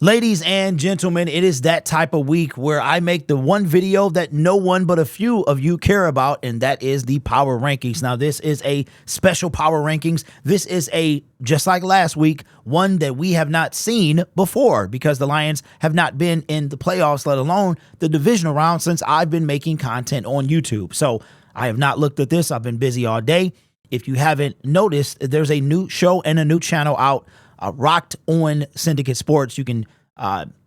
Ladies and gentlemen, it is that type of week where I make the one video that no one but a few of you care about, and that is the power rankings. Now, this is a special power rankings. This is just like last week, one that we have not seen before because the Lions have not been in the playoffs, let alone the divisional round, since I've been making content on YouTube. So I have not looked at this. I've been busy all day. If you haven't noticed, there's a new show and a new channel out, Rocked on Syndicate Sports. You can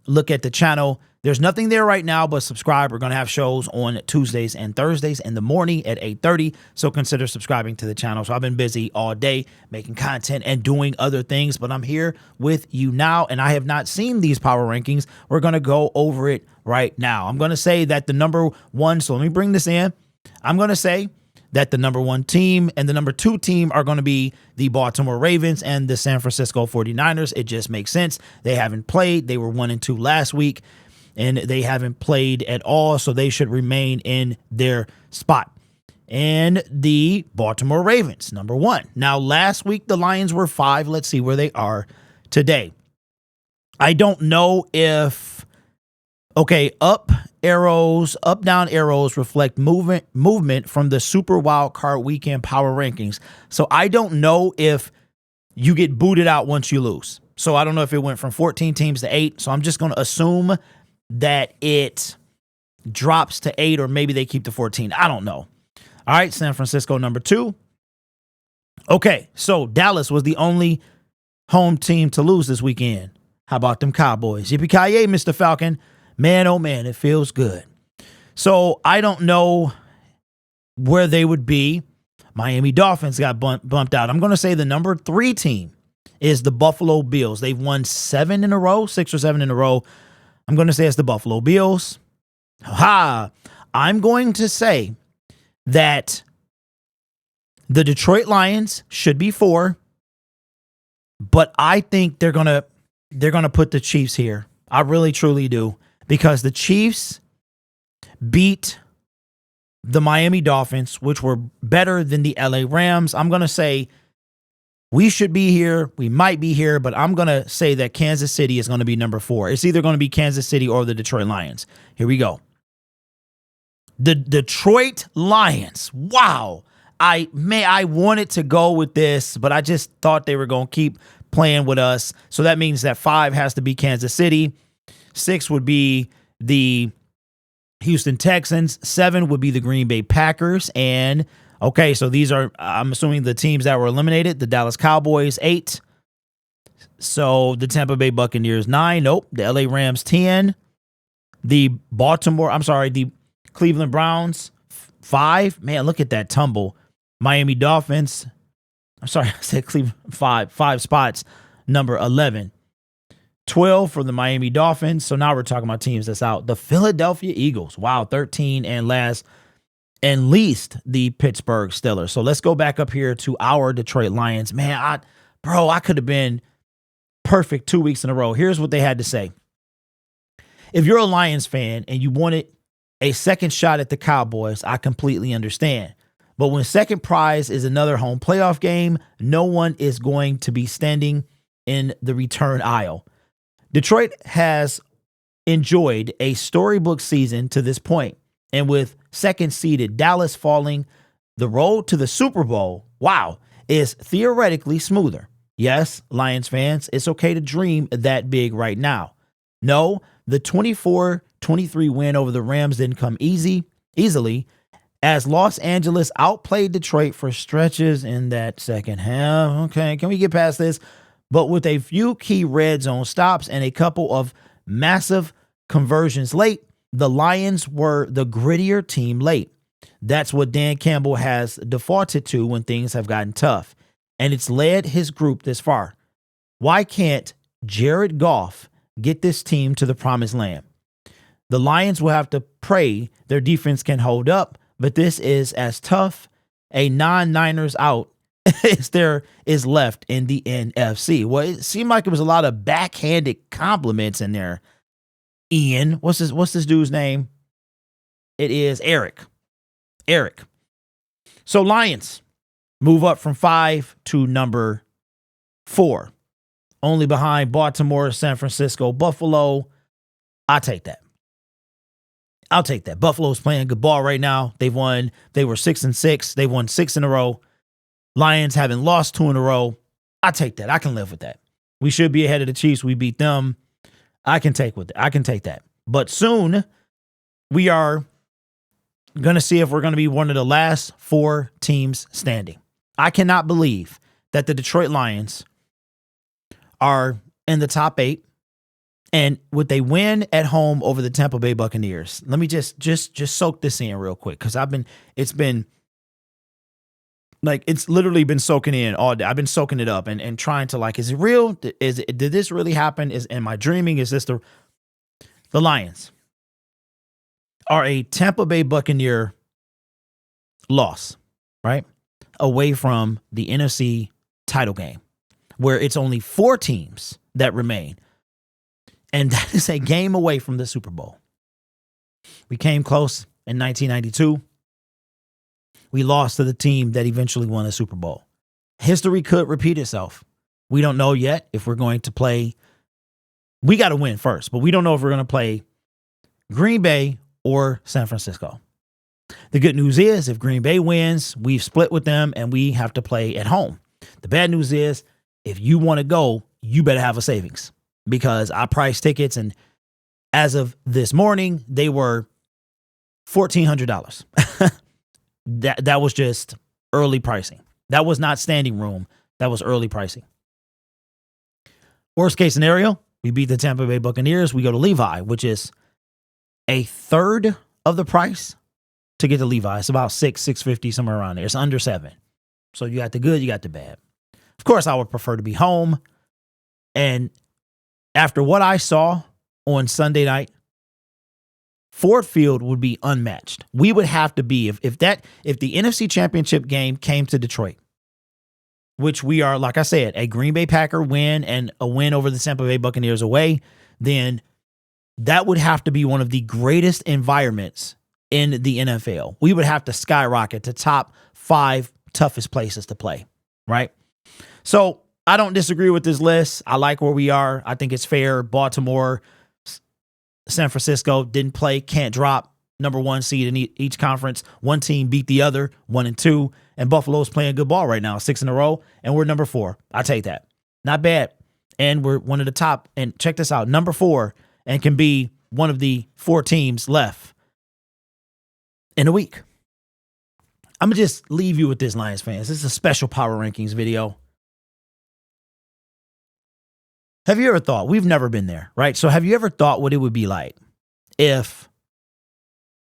look at the channel. There's nothing there right now, but subscribe. We're going to have shows on Tuesdays and Thursdays in the morning at 8:30. So consider subscribing to the channel. So I've been busy all day making content and doing other things, but I'm here with you now, and I have not seen these power rankings. We're going to go over it right now. I'm going to say that the number one, so let me bring this in. I'm going to say that the number one team and the number two team are going to be the Baltimore Ravens and the San Francisco 49ers. It just makes sense. They haven't played. They were 1-2 last week, and they haven't played at all, so they should remain in their spot. And the Baltimore Ravens, number one. Now, last week, the Lions were 5. Let's see where they are today. I don't know if, okay, up down arrows reflect movement from the Super Wild Card Weekend power rankings. So I don't know if you get booted out once you lose. So I don't know if it went from 14 teams to 8. So I'm just going to assume that it drops to 8, or maybe they keep the 14. I don't know. All right, San Francisco, number 2. Okay, so Dallas was the only home team to lose this weekend. How about them Cowboys? Yippee-ki-yay, Mr. Falcon. Man, oh man, it feels good. So I don't know where they would be. Miami Dolphins got bumped out. I'm going to say the number 3 team is the Buffalo Bills. They've won 7 in a row, 6 or 7 in a row. I'm going to say it's the Buffalo Bills. I'm going to say that the Detroit Lions should be 4, but I think they're going to put the Chiefs here. I really, truly do. Because the Chiefs beat the Miami Dolphins, which were better than the LA Rams. I'm going to say we should be here. We might be here, but I'm going to say that Kansas City is going to be number 4. It's either going to be Kansas City or the Detroit Lions. Here we go. The Detroit Lions. Wow. I wanted to go with this, but I just thought they were going to keep playing with us. So that means that 5 has to be Kansas City. 6 would be the Houston Texans. 7 would be the Green Bay Packers. And, okay, so these are, I'm assuming, the teams that were eliminated. The Dallas Cowboys, 8. So the Tampa Bay Buccaneers, 9. Nope. The LA Rams, 10. The Cleveland Browns, 5. Man, look at that tumble. Miami Dolphins, I said Cleveland, 5 spots. Number 11. 12 for the Miami Dolphins. So now we're talking about teams that's out. The Philadelphia Eagles. Wow, 13. And last and least, the Pittsburgh Steelers. So let's go back up here to our Detroit Lions. Man, I could have been perfect 2 weeks in a row. Here's what they had to say. If you're a Lions fan and you wanted a second shot at the Cowboys, I completely understand. But when second prize is another home playoff game, no one is going to be standing in the return aisle. Detroit has enjoyed a storybook season to this point, and with second-seeded Dallas falling, the road to the Super Bowl, is theoretically smoother. Yes, Lions fans, it's okay to dream that big right now. No, the 24-23 win over the Rams didn't come easily, as Los Angeles outplayed Detroit for stretches in that second half. Okay, can we get past this? But with a few key red zone stops and a couple of massive conversions late, the Lions were the grittier team late. That's what Dan Campbell has defaulted to when things have gotten tough, and it's led his group this far. Why can't Jared Goff get this team to the promised land? The Lions will have to pray their defense can hold up, but this is as tough a non-Niners out as there is left in the NFC. Well, it seemed like it was a lot of backhanded compliments in there. Ian, what's this dude's name? It is Eric. So Lions move up from 5 to number 4. only behind Baltimore, San Francisco, Buffalo. I take that. I'll take that. Buffalo's playing good ball right now. They were 6-6. They won 6 in a row. Lions haven't lost 2 in a row. I take that. I can live with that. We should be ahead of the Chiefs. We beat them. I can take that. But soon we are going to see if we're going to be one of the last 4 teams standing. I cannot believe that the Detroit Lions are in the top 8. And would they win at home over the Tampa Bay Buccaneers? Let me just soak this in real quick, because it's literally been soaking in all day. I've been soaking it up and trying to, like, is it real? Did this really happen? Am I dreaming? Is this the Lions are a Tampa Bay Buccaneer loss, right? Away from the NFC title game, where it's only 4 teams that remain. And that is a game away from the Super Bowl. We came close in 1992. We lost to the team that eventually won a Super Bowl. History could repeat itself. We don't know yet if we're going to play. We got to win first, but we don't know if we're going to play Green Bay or San Francisco. The good news is, if Green Bay wins, we've split with them and we have to play at home. The bad news is, if you want to go, you better have a savings, because I priced tickets, and as of this morning, they were $1,400. That was just early pricing. That was not standing room. That was early pricing. Worst case scenario, we beat the Tampa Bay Buccaneers. We go to Levi, which is a third of the price to get to Levi. It's about $650, somewhere around there. It's under $7. So you got the good, you got the bad. Of course, I would prefer to be home. And after what I saw on Sunday night, Ford Field would be unmatched. We would have to be, if the NFC Championship game came to Detroit, which we are, like I said, a Green Bay Packer win and a win over the Tampa Bay Buccaneers away, then that would have to be one of the greatest environments in the NFL. We would have to skyrocket to top 5 toughest places to play, right? So I don't disagree with this list. I like where we are. I think it's fair. Baltimore, San Francisco didn't play, can't drop. Number 1 seed in each conference. One team beat the other, 1 and 2. And Buffalo's playing good ball right now, 6 in a row. And we're number 4. I take that. Not bad. And we're one of the top. And check this out, number 4, and can be one of the 4 teams left in a week. I'm going to just leave you with this, Lions fans. This is a special Power Rankings video. Have you ever thought, we've never been there, right? So have you ever thought what it would be like if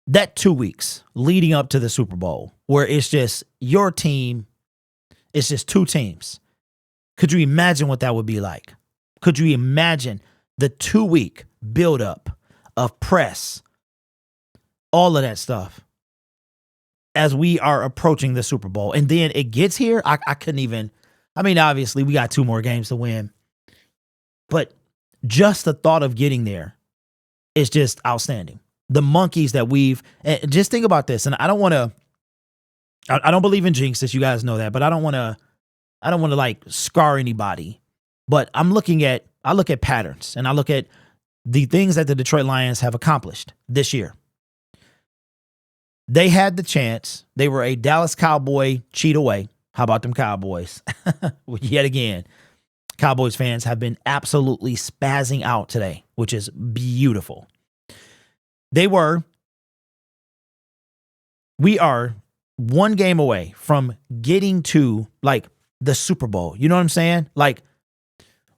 that 2 weeks leading up to the Super Bowl, where it's just your team, it's just 2 teams. Could you imagine what that would be like? Could you imagine the 2-week buildup of press, all of that stuff, as we are approaching the Super Bowl? And then it gets here, I couldn't even, I mean, obviously we got 2 more games to win, but just the thought of getting there is just outstanding. The monkeys that and just think about this. And I don't believe in jinxes. You guys know that, but I don't want to like scar anybody, but I look at patterns, and I look at the things that the Detroit Lions have accomplished this year. They had the chance. They were a Dallas Cowboy cheat away. How about them Cowboys? Yet again, Cowboys fans have been absolutely spazzing out today, which is beautiful. We are 1 game away from getting to, like, the Super Bowl. You know what I'm saying? Like,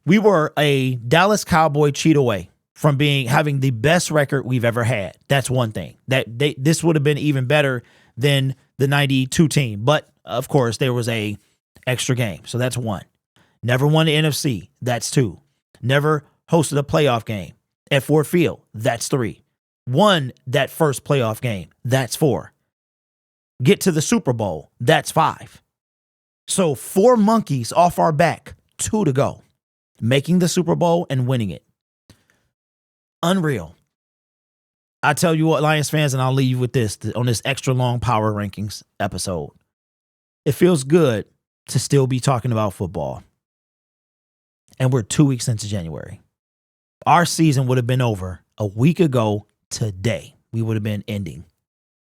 we were a Dallas Cowboy cheat away from having the best record we've ever had. That's one thing. This would have been even better than the 92 team. But of course, there was a extra game. So that's 1. Never won the NFC. That's 2. Never hosted a playoff game at Ford Field. That's 3. Won that first playoff game. That's 4. Get to the Super Bowl. That's 5. So 4 monkeys off our back, 2 to go. Making the Super Bowl and winning it. Unreal. I tell you what, Lions fans, and I'll leave you with this on this extra long Power Rankings episode. It feels good to still be talking about football. and we're 2 weeks into January. Our season would have been over a week ago today. We would have been ending.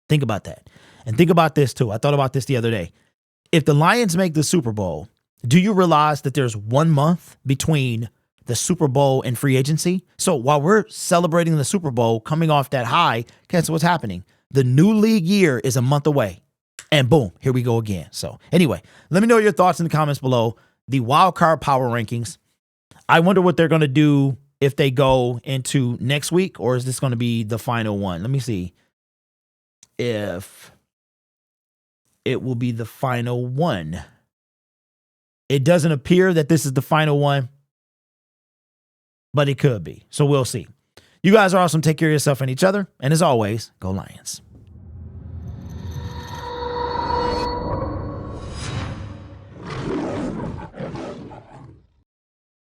Think about that. And think about this too. I thought about this the other day. If the Lions make the Super Bowl, do you realize that there's 1 month between the Super Bowl and free agency? So while we're celebrating the Super Bowl, coming off that high, guess what's happening? The new league year is a month away. And boom, here we go again. So anyway, let me know your thoughts in the comments below. The wild card power rankings. I wonder what they're going to do if they go into next week, or is this going to be the final one? Let me see if it will be the final one. It doesn't appear that this is the final one, but it could be. So we'll see. You guys are awesome. Take care of yourself and each other. And as always, go Lions.